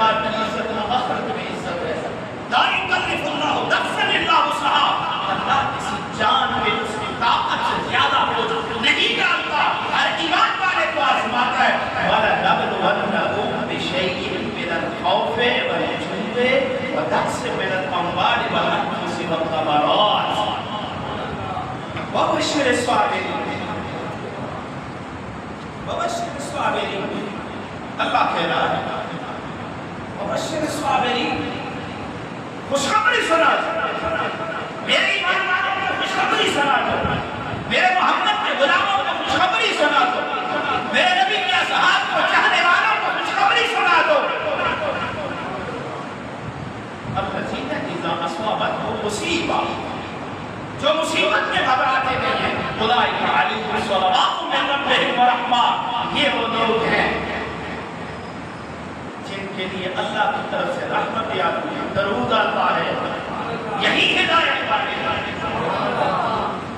دربار کی عزت آخرت میں عزت ہے. لا یکلف اللہ نفسا الا وسعها. اللہ کسی جان میں اس کی طاقت سے زیادہ بوجھ نہیں ڈالتا. ہر ایمان والے کو آزماتا ہے. وَلَنَبْلُوَنَّكُم بِشَيْءٍ مِّنَ الْخَوْفِ وَالْجُوعِ وَنَقْصٍ مِّنَ الْأَمْوَالِ وَالْأَنفُسِ وَالثَّمَرَاتِ وَبَشِّرِ الصَّابِرِينَ. وَبَشِّرِ الصَّابِرِينَ. اللہ کہہ رہا ہے وَبَشِّرِ الصَّابِرِينَ. خوشخبری سنا دو میرے ایمان والوں کو, خوشخبری سنا دو میرے محمد کے غلاموں کو, خوشخبری سنا دو میرے نبی کے اصحاب کو چاہنے والوں کو, خوشخبری سنا دو. الذین اذا اصابتهم مصیبہ, جو مصیبت میں گھبراتے نہیں ہیں, اولئک علیہم صلوات من ربہم ورحمہ. یہ وہ لوگ ہیں جن کے لیے اللہ کی طرف سے رحمت آتی ہے, درود آتا ہے. یہی ہے